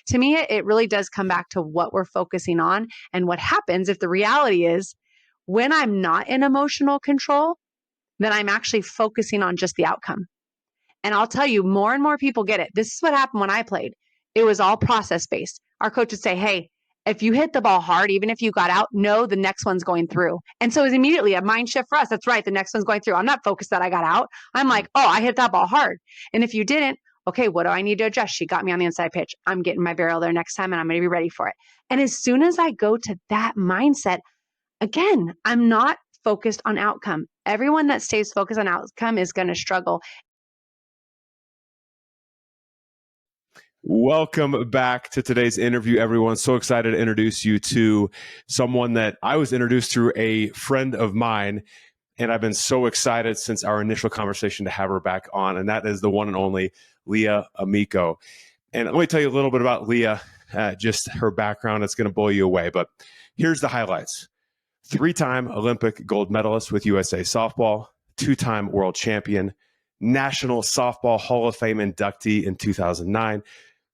To me, it really does come back to what we're focusing on and what happens if the reality is when I'm not in emotional control, then I'm actually focusing on just the outcome. And I'll tell you, more and more people get it. This is what happened when I played. It was all process based. Our coach would say, hey, if you hit the ball hard, even if you got out, no, the next one's going through. And so it was immediately a mind shift for us. That's right. The next one's going through. I'm not focused that I got out. I'm like, oh, I hit that ball hard. And if you didn't, okay, what do I need to adjust? She got me on the inside pitch. I'm getting my barrel there next time and I'm going to be ready for it. And as soon as I go to that mindset, again, I'm not focused on outcome. Everyone that stays focused on outcome is going to struggle. Welcome back to today's interview, everyone. So excited to introduce you to someone that I was introduced through a friend of mine, and I've been so excited since our initial conversation to have her back on, and that is the one and only Leah Amico. And let me tell you a little bit about Leah, just her background. It's going to blow you away, but here's the highlights. 3-time Olympic gold medalist with USA softball, 2-time world champion, National Softball Hall of Fame inductee in 2009,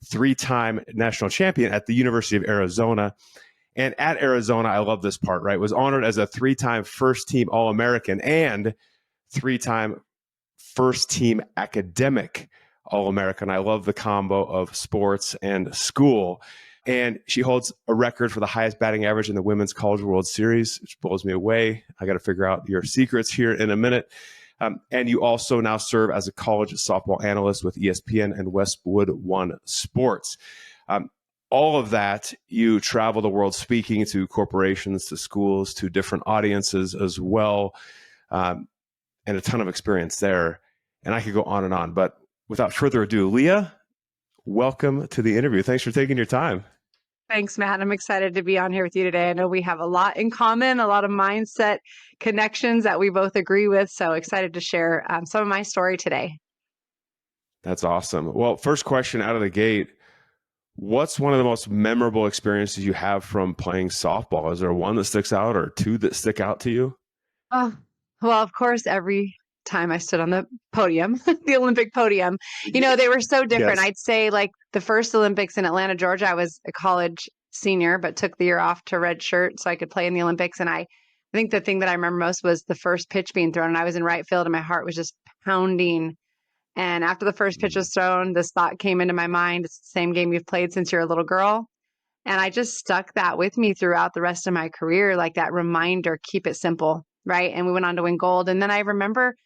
3-time national champion at the University of Arizona. And at Arizona, I love this part, right? Was honored as a 3-time first-team All-American and 3-time first-team academic All-American. I love the combo of sports and school. And she holds a record for the highest batting average in the Women's College World Series, which blows me away. I got to figure out your secrets here in a minute. And you also now serve as a college softball analyst with ESPN and Westwood One Sports. All of that, you travel the world speaking to corporations, to schools, to different audiences as well, and a ton of experience there. And I could go on and on. But without further ado, Leah, welcome to the interview. Thanks for taking your time. Thanks, Matt. I'm excited to be on here with you today. I know we have a lot in common, a lot of mindset connections that we both agree with. So excited to share some of my story today. That's awesome. Well, first question out of the gate, what's one of the most memorable experiences you have from playing softball? Is there one that sticks out or two that stick out to you? Oh, well, of course, every time I stood on the podium, the Olympic podium, they were so different. Yes. I'd say like the first Olympics in Atlanta, Georgia, I was a college senior, but took the year off to redshirt so I could play in the Olympics. And I think the thing that I remember most was the first pitch being thrown. And I was in right field and my heart was just pounding. And after the first pitch was thrown, this thought came into my mind. It's the same game you've played since you're a little girl. And I just stuck that with me throughout the rest of my career, like that reminder, keep it simple, right? And we went on to win gold. And then I remember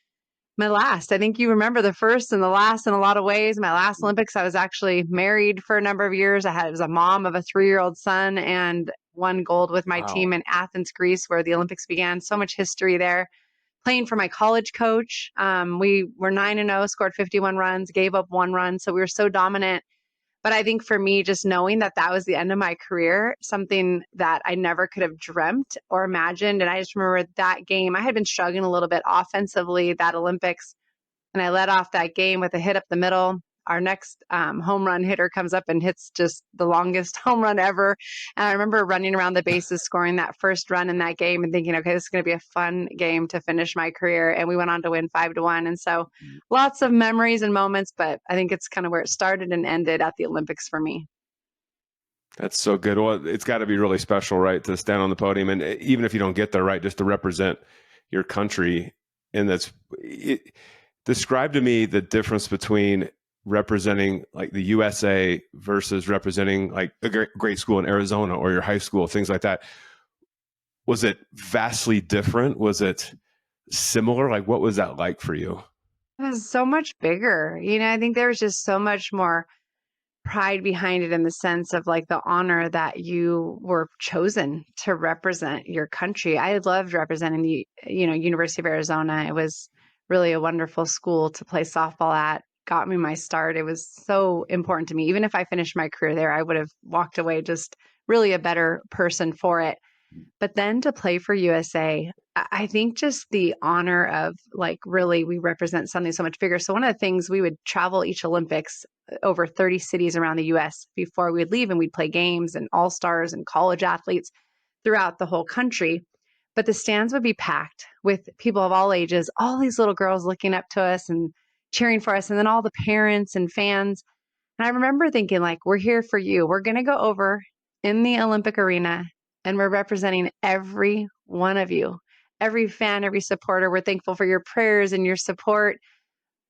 my last, I think you remember the first and the last in a lot of ways. My last Olympics, I was actually married for a number of years. I was a mom of a 3-year-old son and won gold with my team in Athens, Greece, where the Olympics began. So much history there. Playing for my college coach. We were 9-0, scored 51 runs, gave up 1 run. So we were so dominant. But I think for me, just knowing that that was the end of my career, something that I never could have dreamt or imagined. And I just remember that game, I had been struggling a little bit offensively that Olympics, and I led off that game with a hit up the middle. Our next home run hitter comes up and hits just the longest home run ever. And I remember running around the bases, scoring that first run in that game and thinking, okay, this is going to be a fun game to finish my career. And we went on to win 5-1. And so lots of memories and moments, but I think it's kind of where it started and ended at the Olympics for me. That's so good. Well, it's got to be really special, right, to stand on the podium. And even if you don't get there, right, just to represent your country. And describe to me the difference between representing like the USA versus representing like a great school in Arizona or your high school, things like that. Was it vastly different? Was it similar? Like, what was that like for you? It was so much bigger. I think there was just so much more pride behind it in the sense of like the honor that you were chosen to represent your country. I loved representing the, University of Arizona. It was really a wonderful school to play softball at. Got me my start. It was so important to me. Even if I finished my career there, I would have walked away just really a better person for it. But then to play for USA, I think just the honor of like, really, we represent something so much bigger. So one of the things, we would travel each Olympics over 30 cities around the US before we'd leave, and we'd play games and all-stars and college athletes throughout the whole country. But the stands would be packed with people of all ages, all these little girls looking up to us and cheering for us, and then all the parents and fans. And I remember thinking, like, we're here for you. We're going to go over in the Olympic arena and we're representing every one of you, every fan, every supporter. We're thankful for your prayers and your support.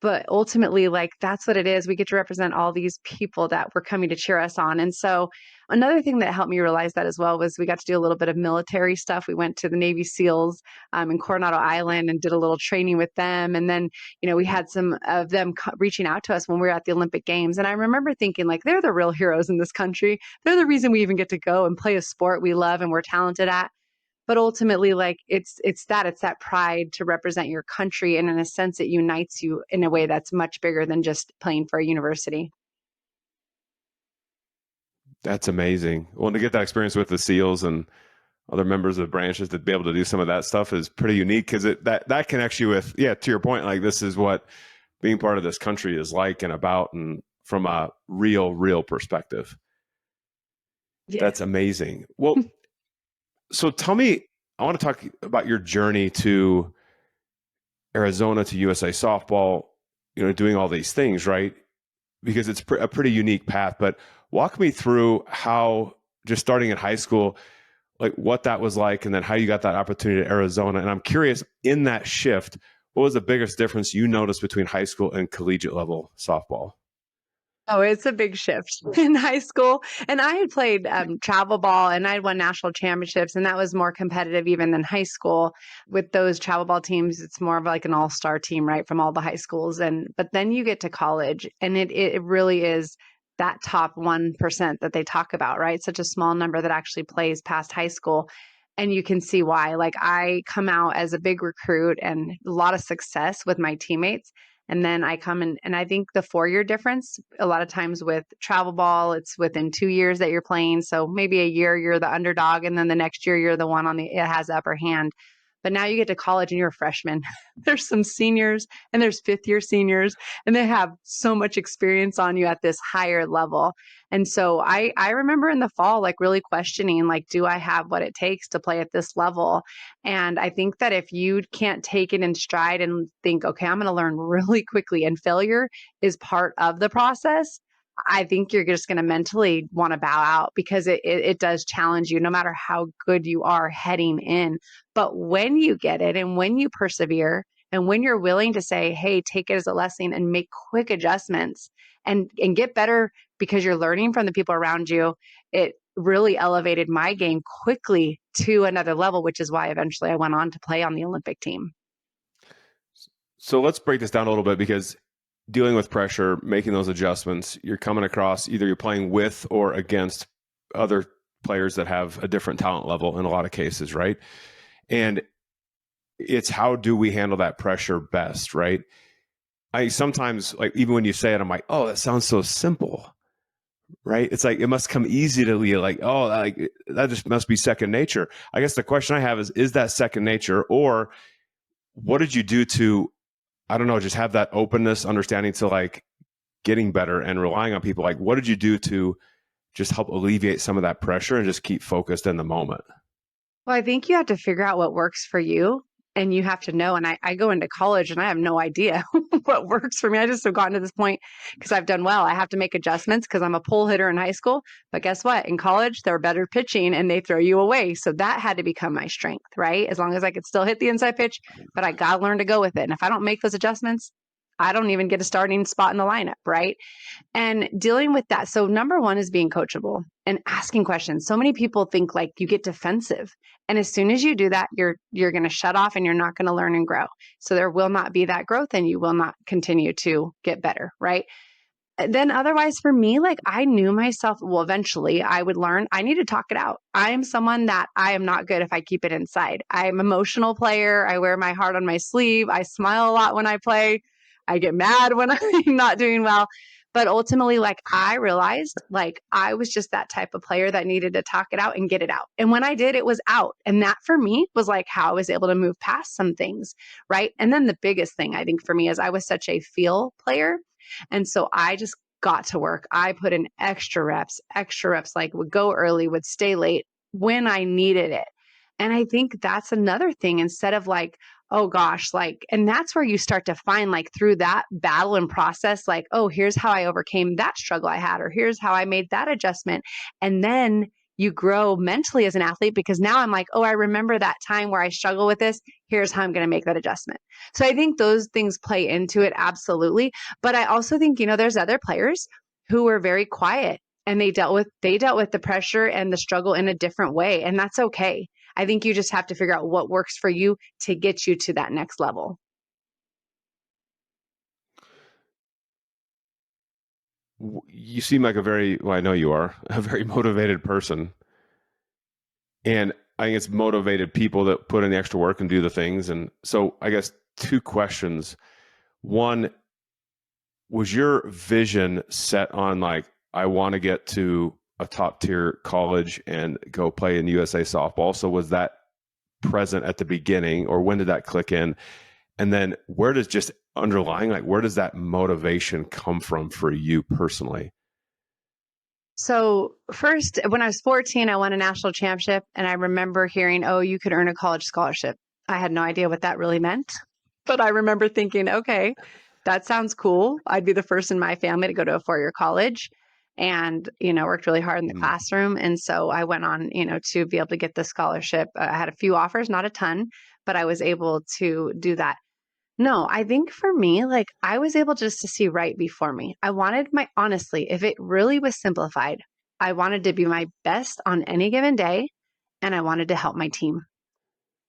But ultimately, like, that's what it is. We get to represent all these people that were coming to cheer us on. And so another thing that helped me realize that as well was we got to do a little bit of military stuff. We went to the Navy SEALs in Coronado Island and did a little training with them. And then, we had some of them reaching out to us when we were at the Olympic Games. And I remember thinking, like, they're the real heroes in this country. They're the reason we even get to go and play a sport we love and we're talented at. But ultimately, like, it's that pride to represent your country, and in a sense it unites you in a way that's much bigger than just playing for a university. That's amazing. Well, to get that experience with the SEALs and other members of branches to be able to do some of that stuff is pretty unique, because that connects you with, to your point, like, this is what being part of this country is like and about, and from a real perspective. Yeah. That's amazing. Well, so tell me, I want to talk about your journey to Arizona, to USA softball, doing all these things, right? Because it's a pretty unique path. But walk me through how, just starting in high school, like what that was like, and then how you got that opportunity at Arizona. And I'm curious, in that shift, what was the biggest difference you noticed between high school and collegiate level softball? Oh, it's a big shift in high school. And I had played travel ball and I had won national championships, and that was more competitive even than high school. With those travel ball teams, it's more of like an all-star team, right, from all the high schools. But then you get to college and it really is that top 1% that they talk about, right? Such a small number that actually plays past high school. And you can see why. Like, I come out as a big recruit and a lot of success with my teammates. And then I come in, and I think the 4-year difference, a lot of times with travel ball, it's within 2 years that you're playing. So maybe a year you're the underdog, and then the next year you're the one it has the upper hand. But now you get to college and you're a freshman. There's some seniors and there's 5th-year seniors, and they have so much experience on you at this higher level. And so I remember in the fall, like, really questioning, like, do I have what it takes to play at this level? And I think that if you can't take it in stride and think, okay, I'm going to learn really quickly, and failure is part of the process, I think you're just going to mentally want to bow out, because it does challenge you no matter how good you are heading in. But when you get it and when you persevere and when you're willing to say, hey, take it as a lesson and make quick adjustments and get better because you're learning from the people around you, it really elevated my game quickly to another level, which is why eventually I went on to play on the Olympic team. So let's break this down a little bit, because dealing with pressure, making those adjustments, you're coming across, either you're playing with or against other players that have a different talent level in a lot of cases, right? And it's, how do we handle that pressure best, right? I sometimes, like, even when you say it, I'm like, oh, that sounds so simple, right? It's like, it must come easy to you, like, oh, like, that just must be second nature. I guess the question I have is that second nature, or what did you do to, I don't know, just have that openness, understanding to, like, getting better and relying on people? Like, what did you do to just help alleviate some of that pressure and just keep focused in the moment? Well, I think you have to figure out what works for you, and you have to know. And I go into college and I have no idea what works for me. I just have gotten to this point because I've done well. I have to make adjustments because I'm a pull hitter in high school. But guess what? In college, they're better pitching and they throw you away. So that had to become my strength, right? As long as I could still hit the inside pitch, but I got to learn to go with it. And if I don't make those adjustments, I don't even get a starting spot in the lineup, right? And dealing with that. So number one is being coachable and asking questions. So many people think, like, you get defensive. And as soon as you do that, you're going to shut off and you're not going to learn and grow. So there will not be that growth and you will not continue to get better, right? Then otherwise for me, like, I knew myself, well, eventually I would learn I need to talk it out. I am someone that I am not good if I keep it inside. I'm an emotional player. I wear my heart on my sleeve. I smile a lot when I play. I get mad when I'm not doing well. But ultimately, like, I realized, like, I was just that type of player that needed to talk it out and get it out. And when I did, it was out. And that for me was like how I was able to move past some things, right? And then the biggest thing I think for me is I was such a feel player. And so I just got to work. I put in extra reps, like, would go early, would stay late when I needed it. And I think that's another thing. Instead of, like, oh gosh, like, and that's where you start to find, like, through that battle and process, like, oh, here's how I overcame that struggle I had, or here's how I made that adjustment. And then you grow mentally as an athlete because now I'm like, oh, I remember that time where I struggle with this. Here's how I'm going to make that adjustment. So I think those things play into it. Absolutely. But I also think, there's other players who were very quiet and they dealt with the pressure and the struggle in a different way. And that's okay. I think you just have to figure out what works for you to get you to that next level. You seem like I know you are a very motivated person. And I think it's motivated people that put in the extra work and do the things. And so I guess two questions. One, was your vision set on like, I want to get to a top tier college and go play in USA softball? So was that present at the beginning, or when did that click in? And then where does just underlying, like, where does that motivation come from for you personally? So first, when I was 14, I won a national championship, and I remember hearing, oh, you could earn a college scholarship. I had no idea what that really meant, but I remember thinking, okay, that sounds cool. I'd be the first in my family to go to a 4-year college, and, worked really hard in the classroom. And so I went on, to be able to get the scholarship. I had a few offers, not a ton, but I was able to do that. No, I think for me, like, I was able just to see right before me. Honestly, if it really was simplified, I wanted to be my best on any given day, and I wanted to help my team.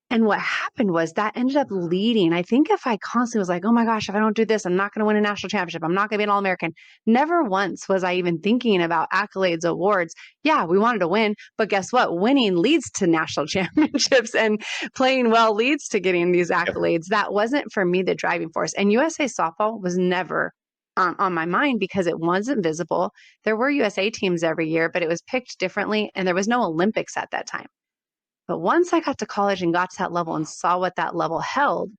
And what happened was that ended up leading. I think if I constantly was like, oh my gosh, if I don't do this, I'm not going to win a national championship. I'm not going to be an All-American. Never once was I even thinking about accolades, awards. Yeah, we wanted to win, but guess what? Winning leads to national championships, and playing well leads to getting these accolades. That wasn't for me the driving force. And USA softball was never on my mind because it wasn't visible. There were USA teams every year, but it was picked differently, and there was no Olympics at that time. But once I got to college and got to that level and saw what that level held,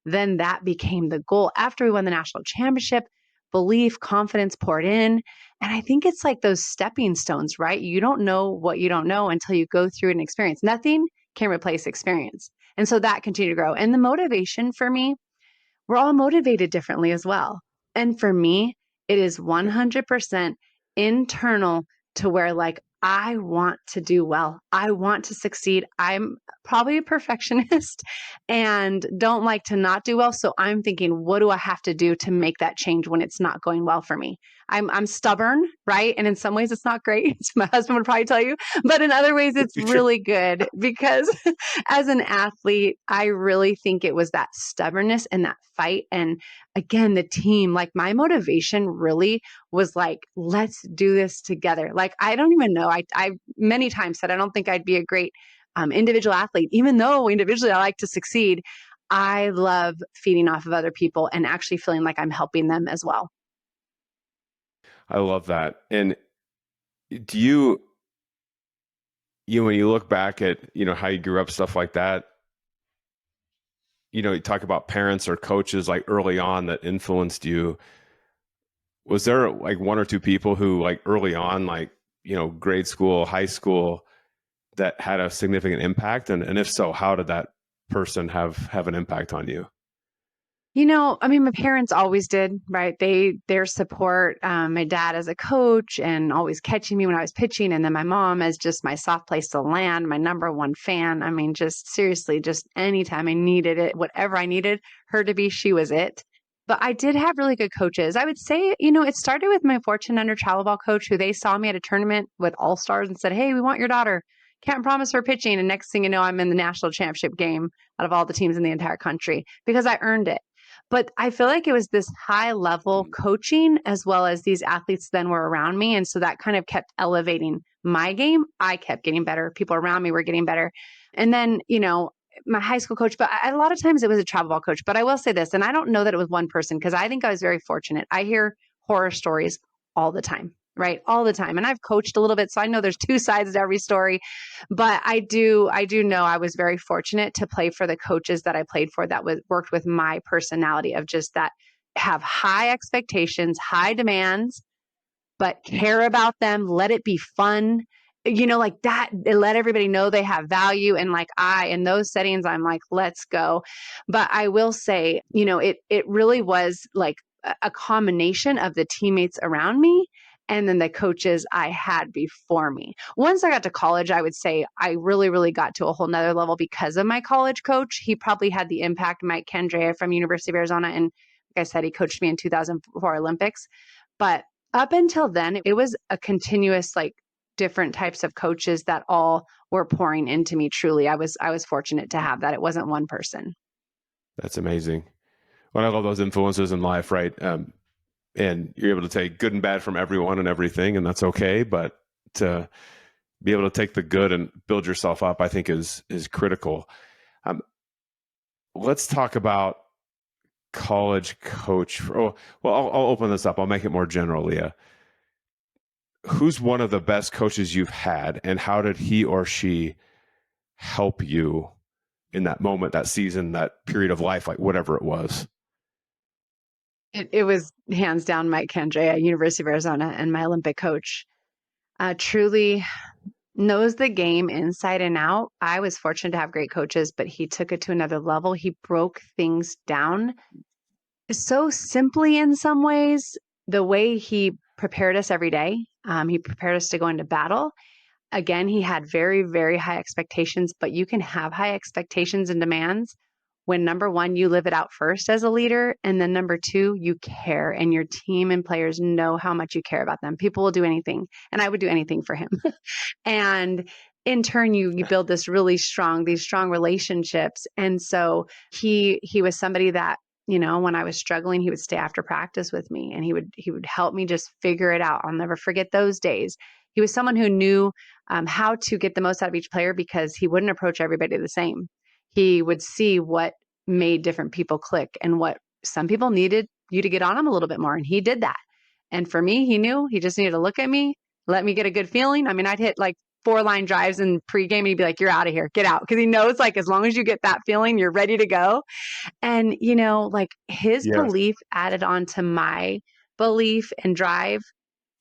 then that became the goal. After we won the national championship, belief, confidence poured in. And I think it's like those stepping stones, right? You don't know what you don't know until you go through an experience. Nothing can replace experience. And so that continued to grow. And the motivation for me, we're all motivated differently as well. And for me, it is 100% internal, to where, like, I want to do well. I want to succeed. I'm probably a perfectionist and don't like to not do well. So I'm thinking, what do I have to do to make that change when it's not going well for me? I'm stubborn, right? And in some ways it's not great. My husband would probably tell you, but in other ways it's really good because as an athlete, I really think it was that stubbornness and that fight. And again, the team, like, my motivation really was like, let's do this together. Like, I don't even know. I many times said, I don't think I'd be a great individual athlete, even though individually I like to succeed. I love feeding off of other people and actually feeling like I'm helping them as well. I love that. And do when you look back at, how you grew up, stuff like that, you talk about parents or coaches like early on that influenced you. Was there like one or two people who, like, early on, like, grade school, high school, that had a significant impact? And if so, how did that person have an impact on you? My parents always did, right? Their support, my dad as a coach and always catching me when I was pitching. And then my mom as just my soft place to land, my number one fan. Just seriously, just anytime I needed it, whatever I needed her to be, she was it. But I did have really good coaches. I would say, it started with my Fortune under travel ball coach, who they saw me at a tournament with all-stars and said, hey, we want your daughter. Can't promise her pitching. And next thing you know, I'm in the national championship game out of all the teams in the entire country because I earned it. But I feel like it was this high level coaching as well as these athletes then were around me. And so that kind of kept elevating my game. I kept getting better. People around me were getting better. And then, my high school coach, but a lot of times it was a travel ball coach. But I will say this, and I don't know that it was one person because I think I was very fortunate. I hear horror stories all the time, right? All the time. And I've coached a little bit, so I know there's two sides to every story. But I do know I was very fortunate to play for the coaches that I played for that worked with my personality of just that, have high expectations, high demands, but care about them, let it be fun. like that, it let everybody know they have value. And like in those settings, I'm like, let's go. But I will say, it really was like a combination of the teammates around me and then the coaches I had before me. Once I got to college, I would say I really, really got to a whole nother level because of my college coach. He probably had the impact, Mike Kendrea from University of Arizona. And like I said, he coached me in 2004 Olympics. But up until then, it was a continuous, like, different types of coaches that all were pouring into me. Truly, I was fortunate to have that. It wasn't one person. That's amazing. Well, I love those influences in life, right? And you're able to take good and bad from everyone and everything, and that's okay. But to be able to take the good and build yourself up, I think is critical. Let's talk about college coach. Well, I'll open this up. I'll make it more general, Leah. Who's one of the best coaches you've had, and how did he or she help you in that moment, that season, that period of life, like whatever it was? It was hands down Mike Kendrea, University of Arizona, and my Olympic coach. Truly knows the game inside and out. I was fortunate to have great coaches, but he took it to another level. He broke things down so simply in some ways. The way he prepared us every day, he prepared us to go into battle. Again, he had very, very high expectations, but you can have high expectations and demands when, number one, you live it out first as a leader. And then number two, you care, and your team and players know how much you care about them. People will do anything, and I would do anything for him. And in turn, you build these strong relationships. And so he was somebody that, when I was struggling, he would stay after practice with me, and he would help me just figure it out. I'll never forget those days. He was someone who knew how to get the most out of each player, because he wouldn't approach everybody the same. He would see what made different people click and what some people needed you to get on them a little bit more. And he did that. And for me, he knew he just needed to look at me, let me get a good feeling. I mean, I'd hit like 4-line drives in pregame, and he'd be like, you're out of here, get out. Because he knows, like, as long as you get that feeling, you're ready to go. And, like, his belief added on to my belief and drive.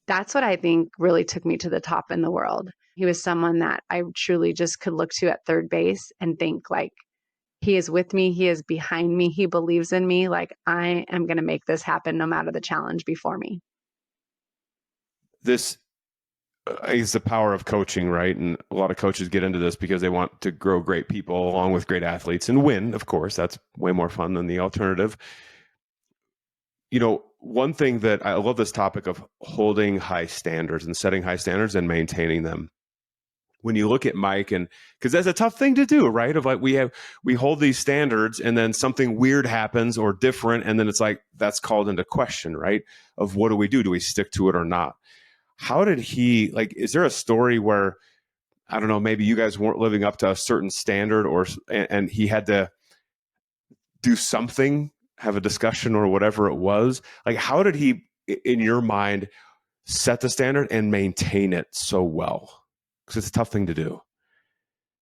That's what I think really took me to the top in the world. He was someone that I truly just could look to at third base and think, like, he is with me. He is behind me. He believes in me. Like, I am going to make this happen no matter the challenge before me. This is the power of coaching, right? And a lot of coaches get into this because they want to grow great people along with great athletes and win. Of course, that's way more fun than the alternative. One thing that I love, this topic of holding high standards and setting high standards and maintaining them. When you look at Mike, and because that's a tough thing to do, right? Of like, we hold these standards, and then something weird happens or different, and then it's like, that's called into question, right? Of what do we do? Do we stick to it or not? How did he, like, is there a story where, I don't know, maybe you guys weren't living up to a certain standard, and he had to do something, have a discussion or whatever it was? Like, how did he, in your mind, set the standard and maintain it so well? Because it's a tough thing to do.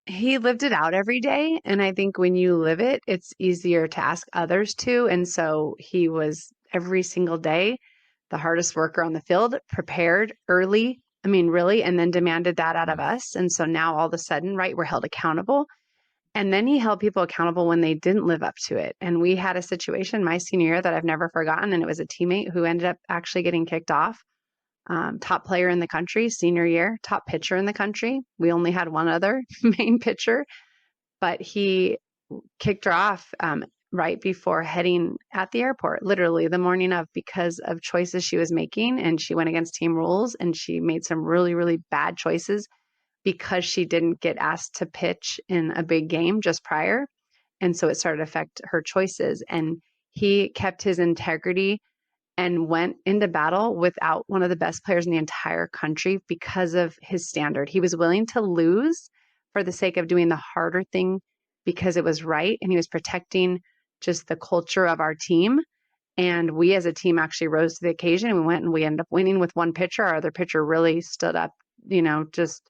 He lived it out every day. And I think when you live it, it's easier to ask others to. And so he was every single day the hardest worker on the field, prepared early. I mean, really, and then demanded that out of us. And so now all of a sudden, right, we're held accountable. And then he held people accountable when they didn't live up to it. And we had a situation my senior year that I've never forgotten. And it was a teammate who ended up actually getting kicked off. Top player in the country, senior year, top pitcher in the country. We only had one other main pitcher, but he kicked her off right before heading at the airport, literally the morning of, because of choices she was making. And she went against team rules, and she made some really, really bad choices because she didn't get asked to pitch in a big game just prior. And so it started to affect her choices. And he kept his integrity and went into battle without one of the best players in the entire country because of his standard. He was willing to lose for the sake of doing the harder thing because it was right. And he was protecting just the culture of our team. And we as a team actually rose to the occasion, and we ended up winning with one pitcher. Our other pitcher really stood up, just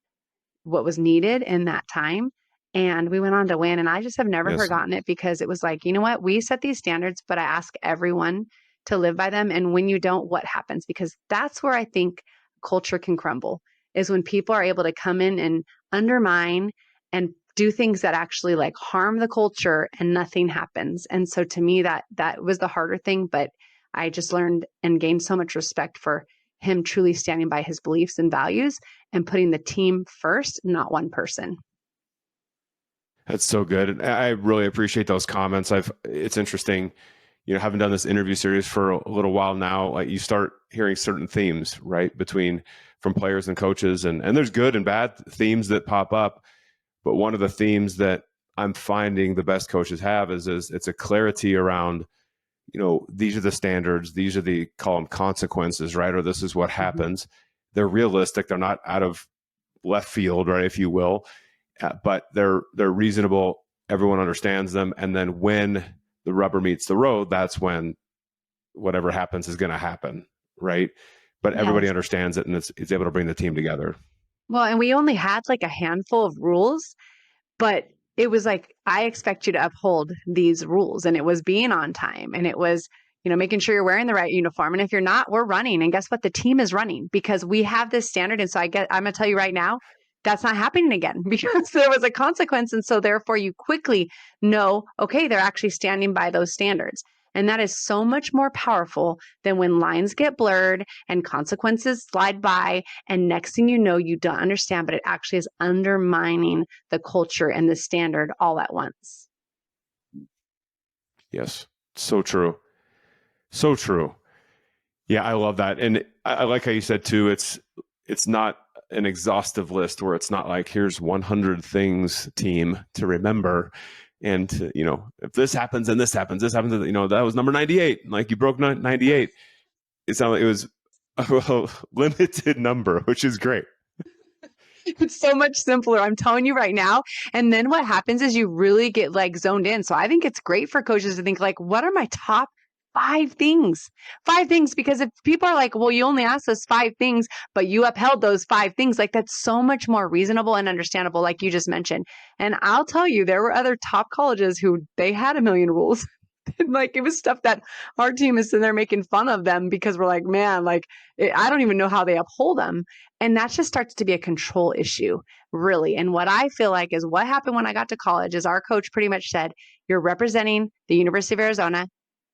what was needed in that time. And we went on to win. And I just have never forgotten it, because it was like, you know what? We set these standards, but I ask everyone to live by them. And when you don't, what happens? Because that's where I think culture can crumble, is when people are able to come in and undermine and do things that actually like harm the culture and nothing happens. And so to me, that was the harder thing, but I just learned and gained so much respect for him truly standing by his beliefs and values and putting the team first, not one person. That's so good. I really appreciate those comments. It's interesting, having done this interview series for a little while now, like you start hearing certain themes, right, from players and coaches, and there's good and bad themes that pop up. But one of the themes that I'm finding the best coaches have is it's a clarity around, these are the standards, these are call them consequences, right? Or this is what happens. They're realistic. They're not out of left field, right, if you will. But they're reasonable. Everyone understands them. And then when the rubber meets the road, that's when whatever happens is going to happen, right? But everybody understands it, and it's able to bring the team together. Well, and we only had like a handful of rules, but it was like, I expect you to uphold these rules. And it was being on time, and it was, making sure you're wearing the right uniform. And if you're not, we're running. And guess what? The team is running because we have this standard. And so I'm going to tell you right now, that's not happening again because there was a consequence. And so therefore you quickly know, okay, they're actually standing by those standards. And that is so much more powerful than when lines get blurred and consequences slide by. And next thing you know, you don't understand, but it actually is undermining the culture and the standard all at once. Yes. So true. So true. Yeah, I love that. And I like how you said too, it's not an exhaustive list where it's not like, here's 100 things, team, to remember. And, if this happens and this happens, that was number 98. Like you broke 98. It sounded like it was a limited number, which is great. It's so much simpler. I'm telling you right now. And then what happens is you really get like zoned in. So I think it's great for coaches to think like, what are my top 5 things? 5 things. Because if people are like, well, you only asked us 5 things, but you upheld those 5 things, like that's so much more reasonable and understandable, like you just mentioned. And I'll tell you, there were other top colleges who they had a million rules. Like it was stuff that our team is sitting there making fun of them because we're like, man, like I don't even know how they uphold them. And that just starts to be a control issue, really. And what I feel like is what happened when I got to college is our coach pretty much said, you're representing the University of Arizona.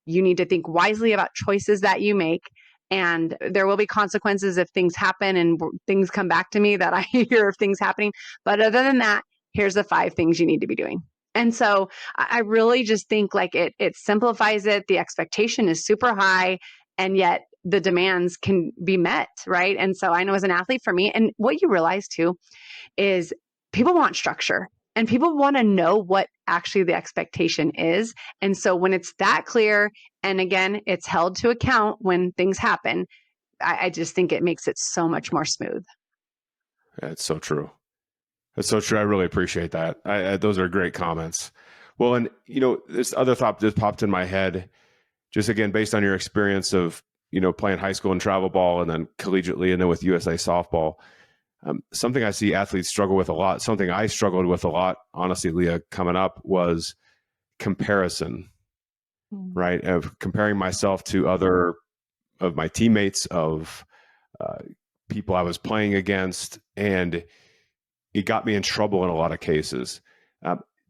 You need to think wisely about choices that you make. And there will be consequences if things happen and things come back to me that I hear of things happening. But other than that, here's the 5 things you need to be doing. And so I really just think like it simplifies it. The expectation is super high, and yet the demands can be met, right? And so I know as an athlete for me, and what you realize too, is people want structure and people want to know what actually the expectation is. And so when it's that clear, and again, it's held to account when things happen, I just think it makes it so much more smooth. Yeah, it's so true. That's so true. I really appreciate that. Those are great comments. Well, and this other thought just popped in my head, just again, based on your experience of, playing high school and travel ball and then collegiately and then with USA softball. Something I see athletes struggle with a lot, something I struggled with a lot, honestly, Leah, coming up was comparison, right? Of comparing myself to other of my teammates, of people I was playing against, and it got me in trouble in a lot of cases.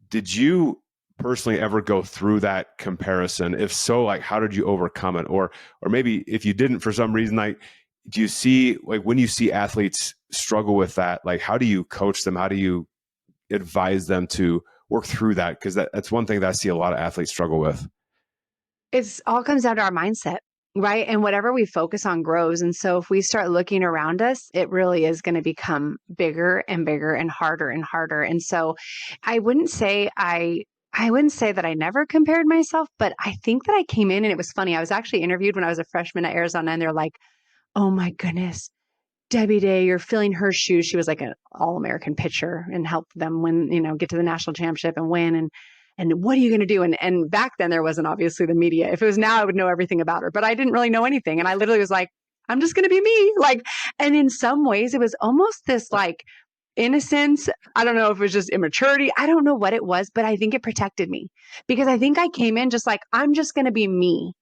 Did you personally ever go through that comparison? If so, like how did you overcome it? Or maybe if you didn't for some reason, like do you see, like when you see athletes struggle with that, like how do you coach them? How do you advise them to work through that? Because that's one thing that I see a lot of athletes struggle with. It's all comes down to our mindset, right? And whatever we focus on grows. And so if we start looking around us, it really is going to become bigger and bigger and harder and harder. And so I wouldn't say that I never compared myself, but I think that I came in and it was funny. I was actually interviewed when I was a freshman at Arizona, and they're like, oh my goodness, Debbie Day, you're filling her shoes. She was like an all-American pitcher and helped them win, get to the national championship and win. And what are you going to do? And back then there wasn't obviously the media. If it was now, I would know everything about her, but I didn't really know anything. And I literally was like, I'm just going to be me. Like, and in some ways it was almost this like innocence. I don't know if it was just immaturity. I don't know what it was, but I think it protected me because I think I came in just like, I'm just going to be me.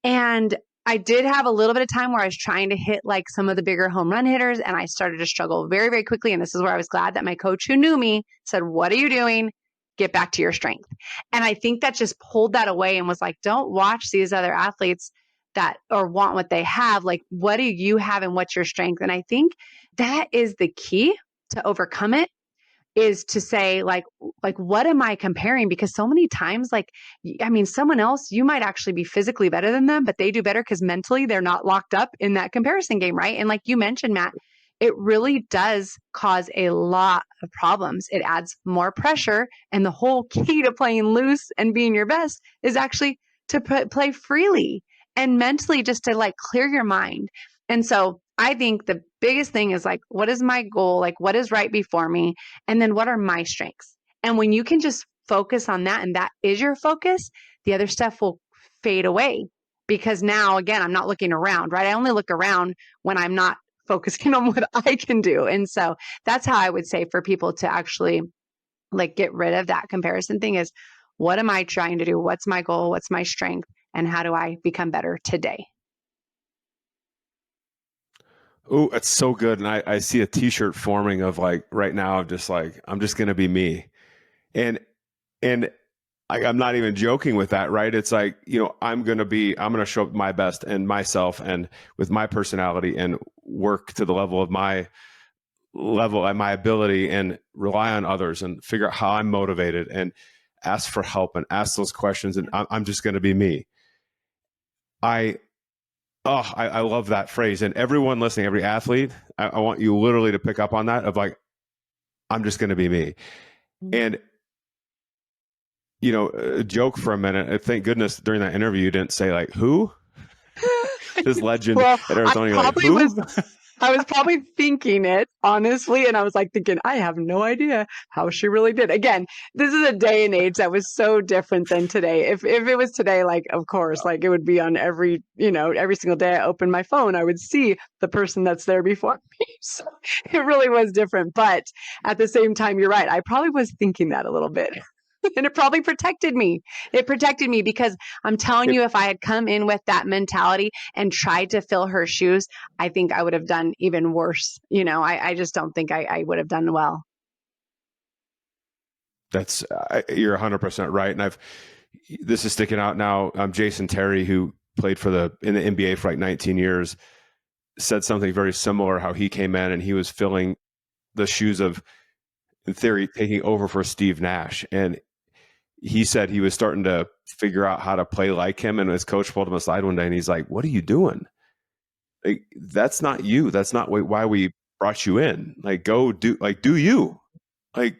And I did have a little bit of time where I was trying to hit like some of the bigger home run hitters, and I started to struggle very, very quickly. And this is where I was glad that my coach, who knew me, said, "What are you doing? Get back to your strength." And I think that just pulled that away and was like, don't watch these other athletes that or want what they have. Like, what do you have and what's your strength? And I think that is the key to overcome it, is to say like what am I comparing? Because so many times, like, I mean, someone else, you might actually be physically better than them, but they do better because mentally they're not locked up in that comparison game, right? And like you mentioned, Matt, it really does cause a lot of problems. It adds more pressure, and the whole key to playing loose and being your best is actually to play freely and mentally, just to like clear your mind. And so I think the biggest thing is like, what is my goal? Like, what is right before me? And then what are my strengths? And when you can just focus on that and that is your focus, the other stuff will fade away. Because now, again, I'm not looking around, right? I only look around when I'm not focusing on what I can do. And so that's how I would say for people to actually like get rid of that comparison thing is, what am I trying to do? What's my goal? What's my strength? And how do I become better today? Oh, it's so good. And I see a t-shirt forming of like right now of just like, I'm just going to be me. And, and I'm not even joking with that, right? It's like, I'm going to show up my best and myself and with my personality and work to the level of my level and my ability and rely on others and figure out how I'm motivated and ask for help and ask those questions. And I'm just going to be me. I love that phrase. And everyone listening, every athlete, I want you literally to pick up on that of like, I'm just going to be me. And, a joke for a minute. Thank goodness during that interview, you didn't say like, who? This legend Well, at Arizona. You're like, who? I was probably thinking it, honestly. And I was like thinking, I have no idea how she really did. Again, this is a day and age that was so different than today. If it was today, like, of course, like it would be on every single day I open my phone, I would see the person that's there before me. So it really was different. But at the same time, you're right. I probably was thinking that a little bit. And it probably protected me. It protected me because I'm telling you, if I had come in with that mentality and tried to fill her shoes, I think I would have done even worse. I just don't think I would have done well. That's you're 100% right. And this is sticking out now. Jason Terry, who played in the NBA for like 19 years, said something very similar, how he came in and he was filling the shoes of, in theory, taking over for Steve Nash. And he said he was starting to figure out how to play like him. And his coach pulled him aside one day and he's like, what are you doing? Like, that's not you. That's not why we brought you in. Like, do you. Like,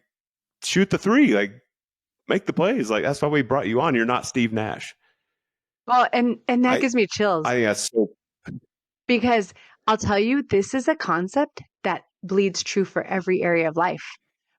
shoot the three. Like, make the plays. Like, that's why we brought you on. You're not Steve Nash. Well, and that gives me chills. I think that's so. Because I'll tell you, this is a concept that bleeds true for every area of life.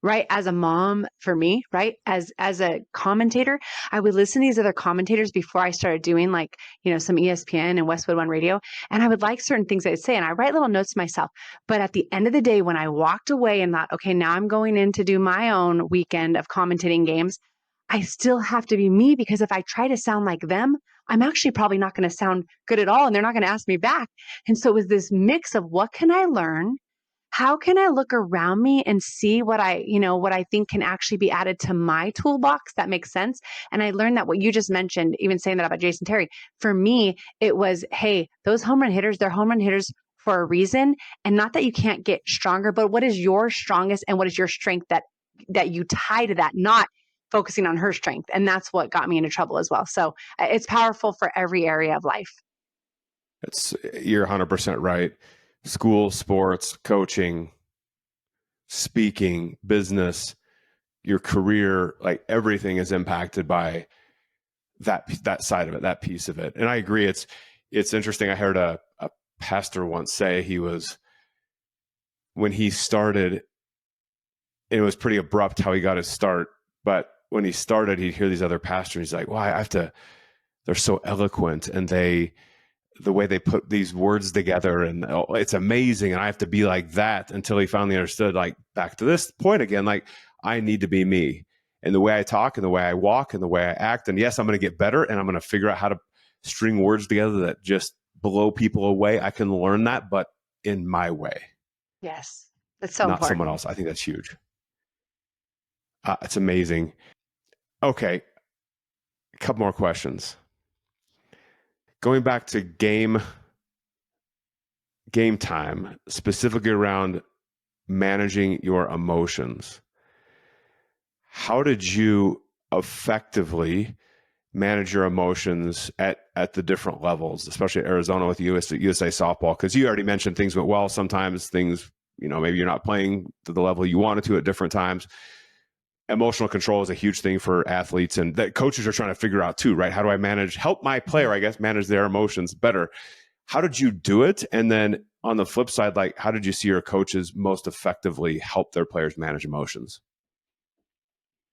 Right. As a mom, for me, right. As a commentator, I would listen to these other commentators before I started doing like, some ESPN and Westwood One radio. And I would like certain things they'd say. And I write little notes to myself. But at the end of the day, when I walked away and thought, okay, now I'm going in to do my own weekend of commentating games, I still have to be me, because if I try to sound like them, I'm actually probably not going to sound good at all. And they're not going to ask me back. And so it was this mix of, what can I learn? How can I look around me and see what I think can actually be added to my toolbox that makes sense? And I learned that what you just mentioned, even saying that about Jason Terry, for me, it was, hey, those home run hitters, they're home run hitters for a reason. And not that you can't get stronger, but what is your strongest and what is your strength that you tie to that, not focusing on her strength. And that's what got me into trouble as well. So it's powerful for every area of life. You're 100% right. School, sports, coaching, speaking, business, your career, like everything is impacted by that side of it, that piece of it. And I agree. It's interesting. I heard a pastor once say when he started, and it was pretty abrupt how he got his start, but when he started, he'd hear these other pastors. He's like, "Why, they're so eloquent, and the way they put these words together, and it's amazing. And I have to be like that," until he finally understood, like, back to this point again, like, I need to be me, and the way I talk and the way I walk and the way I act. And yes, I'm going to get better, and I'm going to figure out how to string words together that just blow people away. I can learn that, but in my way. Yes. That's so not important. someone else. I think that's huge. It's amazing. Okay. A couple more questions. Going back to game time, specifically around managing your emotions. How did you effectively manage your emotions at the different levels, especially at Arizona with USA softball? Because you already mentioned things went well. Sometimes things, maybe you're not playing to the level you wanted to at different times. Emotional control is a huge thing for athletes, and that coaches are trying to figure out too, right? How do I help my player, I guess, manage their emotions better? How did you do it? And then on the flip side, like, how did you see your coaches most effectively help their players manage emotions?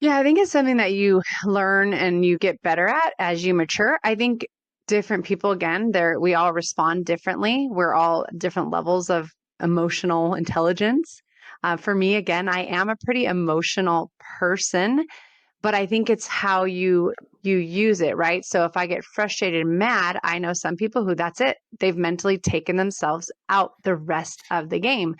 Yeah, I think it's something that you learn and you get better at as you mature. I think different people, again, we all respond differently. We're all different levels of emotional intelligence. For me, again, I am a pretty emotional person, but I think it's how you use it, right? So if I get frustrated and mad, I know some people who that's it. They've mentally taken themselves out the rest of the game.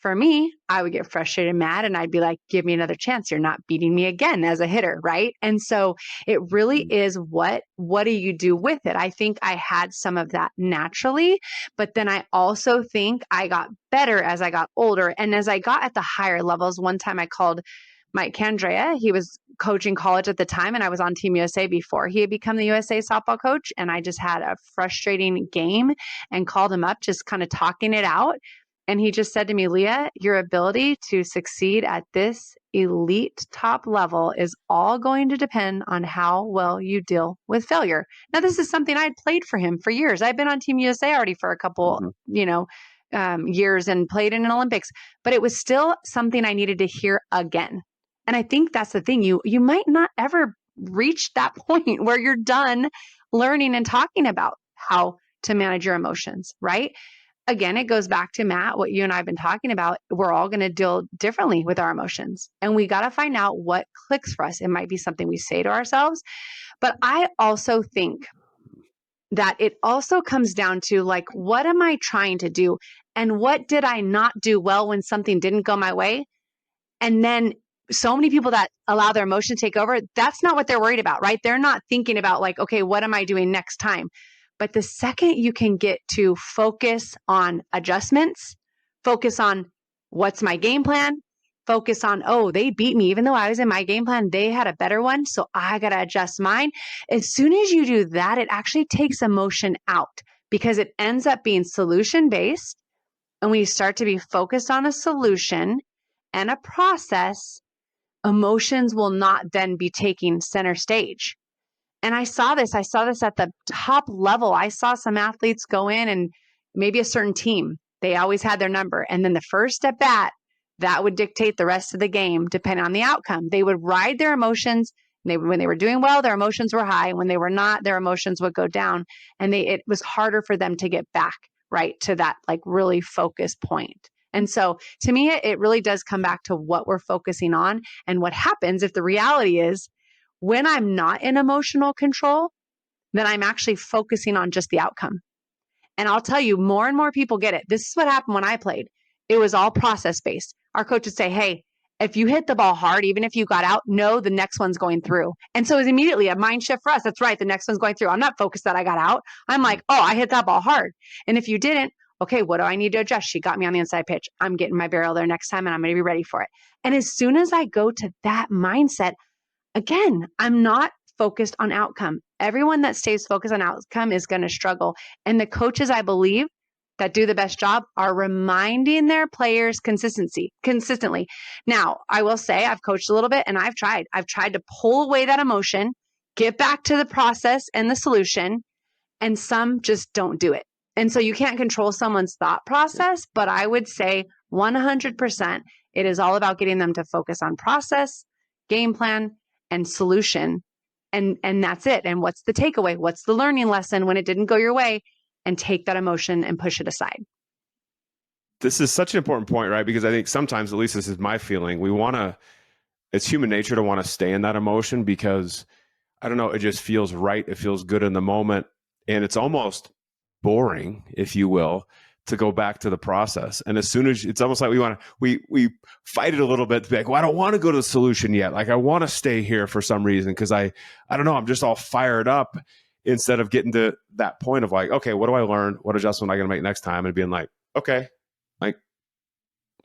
For me, I would get frustrated and mad and I'd be like, give me another chance. You're not beating me again as a hitter, right? And so it really is what do you do with it? I think I had some of that naturally, but then I also think I got better as I got older. And as I got at the higher levels, one time I called Mike Candrea. He was coaching college at the time, and I was on Team USA before he had become the USA softball coach. And I just had a frustrating game and called him up, just kind of talking it out. And he just said to me, Leah, your ability to succeed at this elite top level is all going to depend on how well you deal with failure. Now, this is something I'd played for him for years. I've been on Team USA already for a couple, years and played in an Olympics, but it was still something I needed to hear again. And I think that's the thing. You might not ever reach that point where you're done learning and talking about how to manage your emotions, right? Again, it goes back to Matt, what you and I have been talking about. We're all going to deal differently with our emotions. And we got to find out what clicks for us. It might be something we say to ourselves. But I also think that it also comes down to, like, what am I trying to do? And what did I not do well when something didn't go my way? And then so many people that allow their emotion to take over, that's not what they're worried about, right? They're not thinking about, like, okay, what am I doing next time? But the second you can get to focus on adjustments, focus on what's my game plan, focus on, oh, they beat me. Even though I was in my game plan, they had a better one. So I got to adjust mine. As soon as you do that, it actually takes emotion out because it ends up being solution based. And when you start to be focused on a solution and a process, emotions will not then be taking center stage. And I saw this at the top level. I saw some athletes go in and maybe a certain team, they always had their number. And then the first at bat, that would dictate the rest of the game, depending on the outcome. They would ride their emotions. When they were doing well, their emotions were high. When they were not, their emotions would go down. And it was harder for them to get back, right, to that like really focused point. And so to me, it really does come back to what we're focusing on and what happens if the reality is when I'm not in emotional control, then I'm actually focusing on just the outcome. And I'll tell you, more and more people get it. This is what happened when I played. It was all process based. Our coach would say, hey, if you hit the ball hard, even if you got out, no, the next one's going through. And so it was immediately a mind shift for us. That's right. The next one's going through. I'm not focused that I got out. I'm like, oh, I hit that ball hard. And if you didn't, okay, what do I need to adjust? She got me on the inside pitch. I'm getting my barrel there next time and I'm going to be ready for it. And as soon as I go to that mindset, again, I'm not focused on outcome. Everyone that stays focused on outcome is going to struggle. And the coaches, I believe, that do the best job are reminding their players consistently. Now, I will say I've coached a little bit and I've tried to pull away that emotion, get back to the process and the solution, and some just don't do it. And so you can't control someone's thought process, but I would say 100%, it is all about getting them to focus on process, game plan, and solution. And that's it. And what's the takeaway? What's the learning lesson when it didn't go your way? And take that emotion and push it aside. This is such an important point, right? Because I think sometimes, at least this is my feeling, it's human nature to want to stay in that emotion because, I don't know, it just feels right. It feels good in the moment. And it's almost boring, if you will, to go back to the process. And as soon as it's almost like we fight it a little bit to be like, well, I don't want to go to the solution yet. Like I want to stay here for some reason because I don't know, I'm just all fired up instead of getting to that point of like, okay, what do I learn? What adjustment am I going to make next time? And being like, okay, like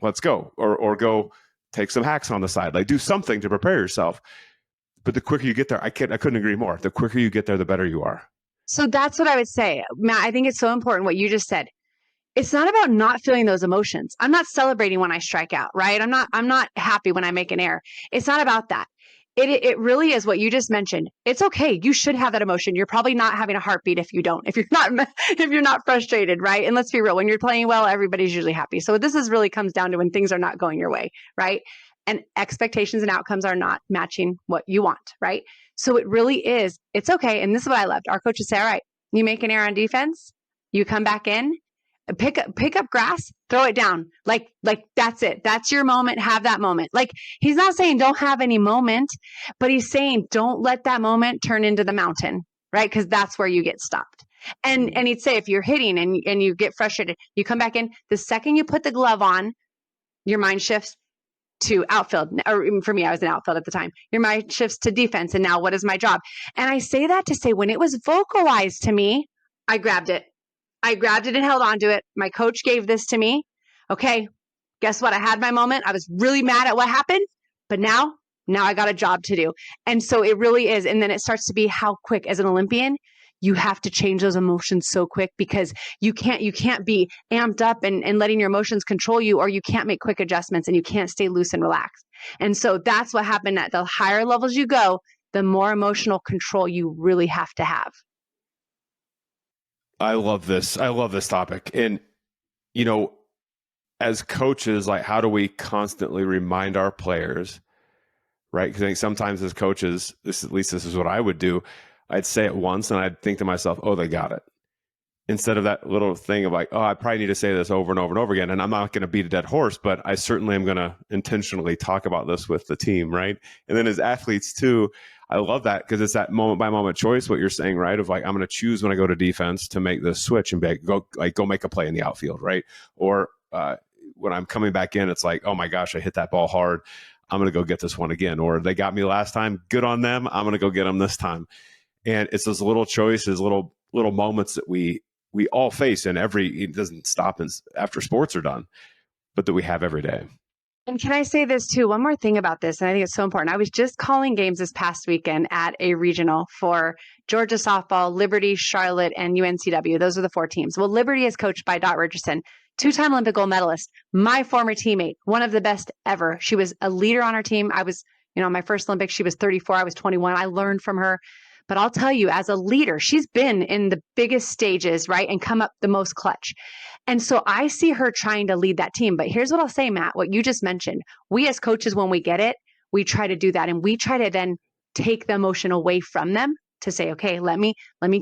let's go, or go take some hacks on the side, like do something to prepare yourself. But the quicker you get there, I couldn't agree more. The quicker you get there, the better you are. So that's what I would say, Matt. I think it's so important what you just said. It's not about not feeling those emotions. I'm not celebrating when I strike out, right? I'm not happy when I make an error. It's not about that. It really is what you just mentioned. It's okay. You should have that emotion. You're probably not having a heartbeat if you don't, if you're not frustrated, right? And let's be real, when you're playing well, everybody's usually happy. So this is really comes down to when things are not going your way, right? And expectations and outcomes are not matching what you want, right? So it really is, it's okay. And this is what I loved. Our coaches say, all right, you make an error on defense, you come back in, pick up grass, throw it down. Like that's it. That's your moment. Have that moment. Like he's not saying don't have any moment, but he's saying don't let that moment turn into the mountain, right? Because that's where you get stopped. And he'd say if you're hitting and you get frustrated, you come back in. The second you put the glove on, your mind shifts to outfield. Or for me, I was in outfield at the time. Your mind shifts to defense. And now what is my job? And I say that to say when it was vocalized to me, I grabbed it. And held on to it. My coach gave this to me. Okay, guess what? I had my moment. I was really mad at what happened, but now I got a job to do. And so it really is. And then it starts to be how quick as an Olympian, you have to change those emotions so quick because you can't be amped up and letting your emotions control you, or you can't make quick adjustments and you can't stay loose and relaxed. And so that's what happened. At the higher levels you go, the more emotional control you really have to have. I love this. I love this topic. And, you know, as coaches, like how do we constantly remind our players, right? Because I think sometimes as coaches, at least this is what I would do. I'd say it once and I'd think to myself, oh, they got it. Instead of that little thing of like, oh, I probably need to say this over and over and over again. And I'm not going to beat a dead horse, but I certainly am going to intentionally talk about this with the team, right? And then as athletes too, I love that because it's that moment by moment choice, what you're saying, right? Of like, I'm going to choose when I go to defense to make this switch and go make a play in the outfield, right? Or when I'm coming back in, it's like, oh my gosh, I hit that ball hard. I'm going to go get this one again. Or they got me last time. Good on them. I'm going to go get them this time. And it's those little choices, little moments that we all face in it doesn't stop after sports are done, but that we have every day. And can I say this too? One more thing about this, and I think it's so important. I was just calling games this past weekend at a regional for Georgia softball, Liberty, Charlotte, and UNCW. Those are the 4 teams. Well, Liberty is coached by Dot Richardson, 2-time Olympic gold medalist, my former teammate, one of the best ever. She was a leader on our team. I was, my first Olympics, she was 34. I was 21. I learned from her. But I'll tell you, as a leader, she's been in the biggest stages, right? And come up the most clutch. And so I see her trying to lead that team. But here's what I'll say, Matt, what you just mentioned. We as coaches, when we get it, we try to do that. And we try to then take the emotion away from them to say, okay, let me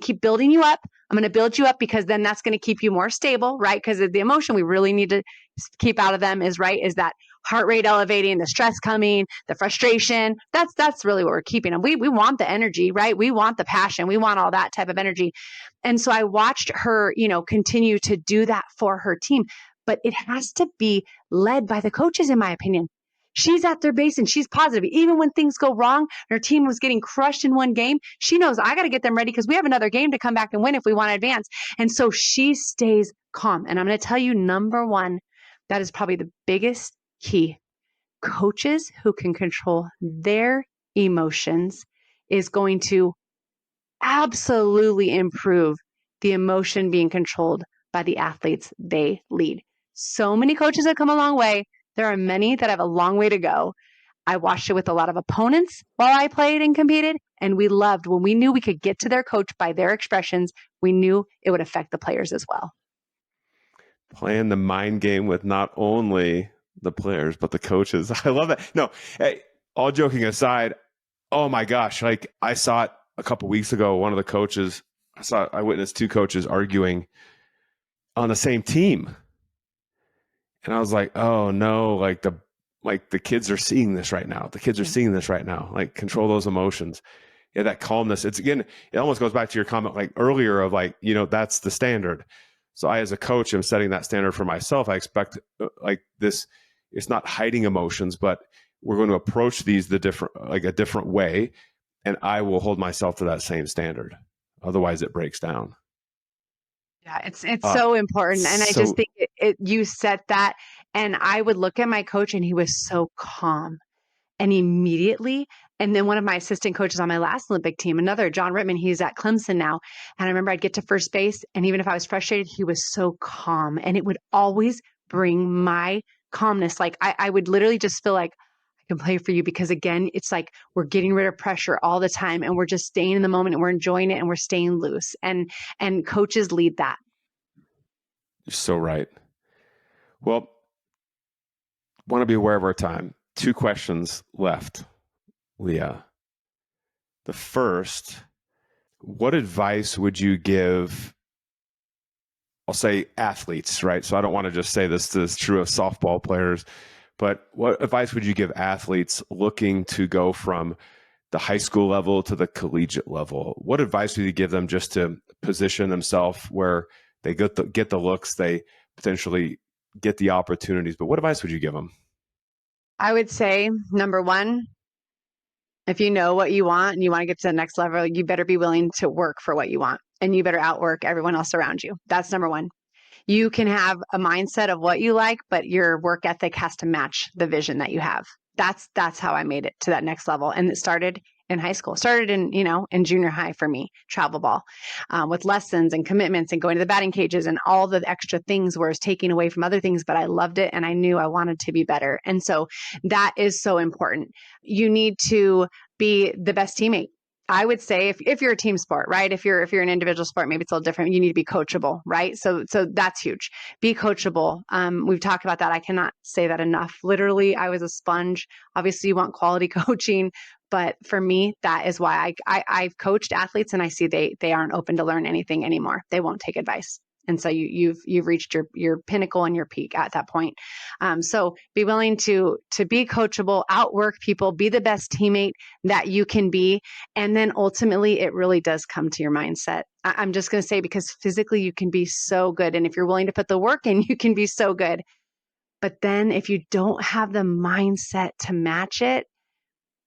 keep building you up. I'm going to build you up because then that's going to keep you more stable, right? Because the emotion we really need to keep out of them is that heart rate elevating, the stress coming, the frustration. That's really what we're keeping them. We want the energy, right? We want the passion. We want all that type of energy. And so I watched her, continue to do that for her team, but it has to be led by the coaches, in my opinion. She's at their base and she's positive. Even when things go wrong, her team was getting crushed in one game. She knows I got to get them ready because we have another game to come back and win if we want to advance. And so she stays calm. And I'm going to tell you, number one, that is probably the biggest key. Coaches who can control their emotions is going to absolutely improve the emotion being controlled by the athletes they lead. So many coaches have come a long way. There are many that have a long way to go. I watched it with a lot of opponents while I played and competed, and we loved when we knew we could get to their coach by their expressions, we knew it would affect the players as well. Playing the mind game with not only the players, but the coaches. I love that. No, hey, all joking aside, oh my gosh, like I saw it a couple weeks ago, one of the coaches, I witnessed 2 coaches arguing on the same team. And I was like, oh no, like the kids are seeing this right now. The kids are seeing this right now. Like control those emotions. Yeah, that calmness. It's again, it almost goes back to your comment like earlier of like, that's the standard. So I, as a coach, am setting that standard for myself. I expect like this, it's not hiding emotions, but we're going to approach these a different way. And I will hold myself to that same standard. Otherwise it breaks down. Yeah, it's so important. And I just So think you set that. And I would look at my coach and he was so calm. And immediately, and then one of my assistant coaches on my last Olympic team, another John Rittman, he's at Clemson now. And I remember I'd get to first base, and even if I was frustrated, he was so calm. And it would always bring my calmness. Like I would literally just feel like I can play for you, because again, it's like we're getting rid of pressure all the time, and we're just staying in the moment, and we're enjoying it, and we're staying loose. And coaches lead that. you're so right. Well, want to be aware of our time. 2 questions left, Leah. The first, what advice would you give, I'll say athletes, right? So I don't want to just say this is true of softball players, but what advice would you give athletes looking to go from the high school level to the collegiate level? What advice would you give them just to position themselves where they get the looks, they potentially get the opportunities, but what advice would you give them? I would say, number one, if you know what you want and you want to get to the next level, you better be willing to work for what you want, and you better outwork everyone else around you. That's number one. You can have a mindset of what you like, but your work ethic has to match the vision that you have. That's how I made it to that next level. And it started in high school, started in junior high for me, travel ball, with lessons and commitments and going to the batting cages and all the extra things where it's taking away from other things, but I loved it and I knew I wanted to be better. And so that is so important. You need to be the best teammate. I would say if you're a team sport, right? If you're an individual sport, maybe it's a little different. You need to be coachable, right? So that's huge. Be coachable. We've talked about that. I cannot say that enough. Literally, I was a sponge. Obviously, you want quality coaching, but for me, that is why I've coached athletes, and I see they aren't open to learn anything anymore. They won't take advice. And so you've reached your pinnacle and your peak at that point. So be willing to be coachable, outwork people, be the best teammate that you can be. And then ultimately it really does come to your mindset. I'm just going to say, because physically you can be so good. And if you're willing to put the work in, you can be so good. But then if you don't have the mindset to match it,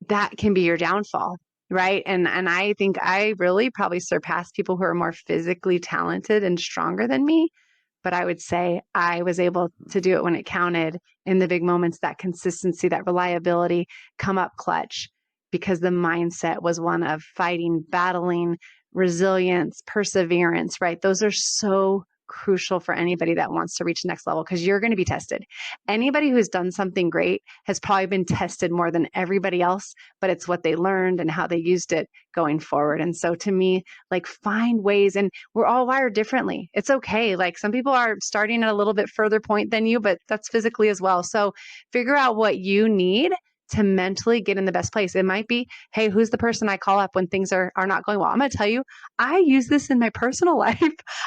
that can be your downfall. Right. And I think I really probably surpassed people who are more physically talented and stronger than me. But I would say I was able to do it when it counted, in the big moments, that consistency, that reliability, come up clutch, because the mindset was one of fighting, battling, resilience, perseverance, right? Those are so crucial for anybody that wants to reach the next level, because you're going to be tested. Anybody who's done something great has probably been tested more than everybody else, but it's what they learned and how they used it going forward. And so to me, like, find ways, and we're all wired differently. It's okay. Like, some people are starting at a little bit further point than you, but that's physically as well. So figure out what you need to mentally get in the best place. It might be, hey, who's the person I call up when things are not going well? I'm going to tell you, I use this in my personal life.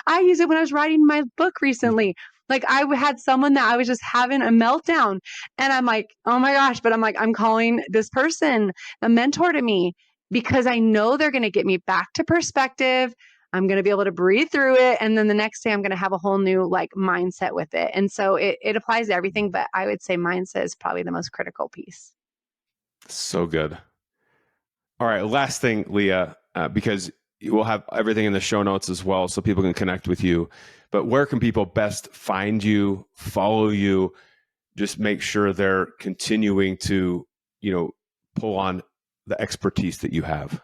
I use it when I was writing my book recently. Like, I had someone that I was just having a meltdown, and I'm like, oh my gosh, but I'm like, I'm calling this person a mentor to me, because I know they're going to get me back to perspective. I'm going to be able to breathe through it. And then the next day I'm going to have a whole new mindset with it. And so it applies to everything, but I would say mindset is probably the most critical piece. So good. All right. Last thing, Leah, because we'll have everything in the show notes as well, so people can connect with you. But where can people best find you, follow you, just make sure they're continuing to, pull on the expertise that you have?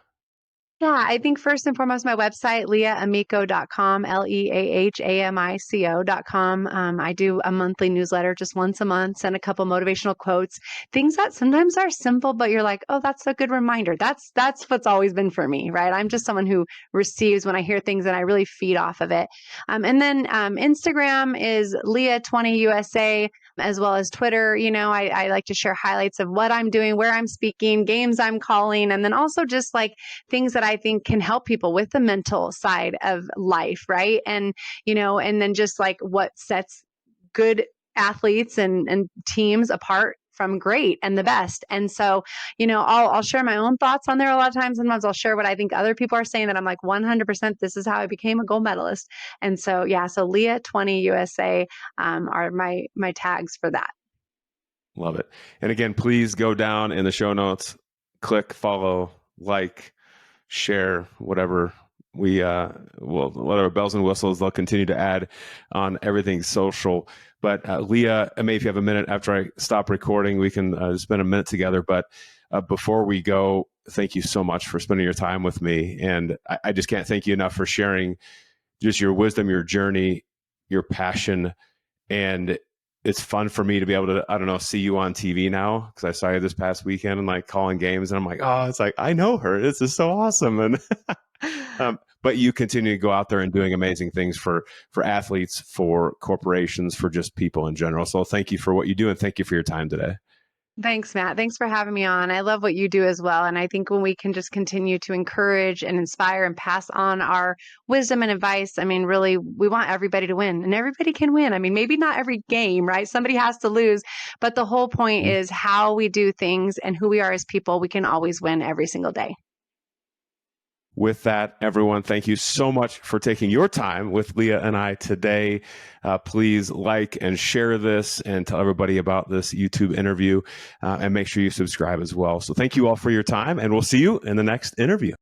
Yeah, I think first and foremost, my website, leahamico.com, LeahAmico.com. I do a monthly newsletter just once a month, send a couple motivational quotes, things that sometimes are simple, but you're like, oh, that's a good reminder. That's what's always been for me, right? I'm just someone who receives when I hear things, and I really feed off of it. And then Instagram is Leah20USA, as well as Twitter. I like to share highlights of what I'm doing, where I'm speaking, games I'm calling, and then also just like things that I think can help people with the mental side of life, right? And and then just like what sets good athletes and teams apart from great and the best. And so, I'll share my own thoughts on there a lot of times. Sometimes I'll share what I think other people are saying that I'm like 100%, this is how I became a gold medalist. And so, so Leah 20 USA are my tags for that. Love it. And again, please go down in the show notes, click, follow, like, share, whatever whatever bells and whistles they'll continue to add on everything social. But Leah, maybe if you have a minute after I stop recording, we can spend a minute together. But before we go, thank you so much for spending your time with me. And I just can't thank you enough for sharing just your wisdom, your journey, your passion. And it's fun for me to be able to, I don't know, see you on TV now, because I saw you this past weekend and like calling games, and I'm like, oh, it's like, I know her. This is so awesome. And but you continue to go out there and doing amazing things for athletes, for corporations, for just people in general. So thank you for what you do, and thank you for your time today. Thanks, Matt. Thanks for having me on. I love what you do as well. And I think when we can just continue to encourage and inspire and pass on our wisdom and advice, I mean, really, we want everybody to win, and everybody can win. I mean, maybe not every game, right? Somebody has to lose. But the whole point is how we do things and who we are as people. We can always win every single day. With that, everyone, thank you so much for taking your time with Leah and I today. Please like and share this and tell everybody about this YouTube interview, and make sure you subscribe as well. So thank you all for your time, and we'll see you in the next interview.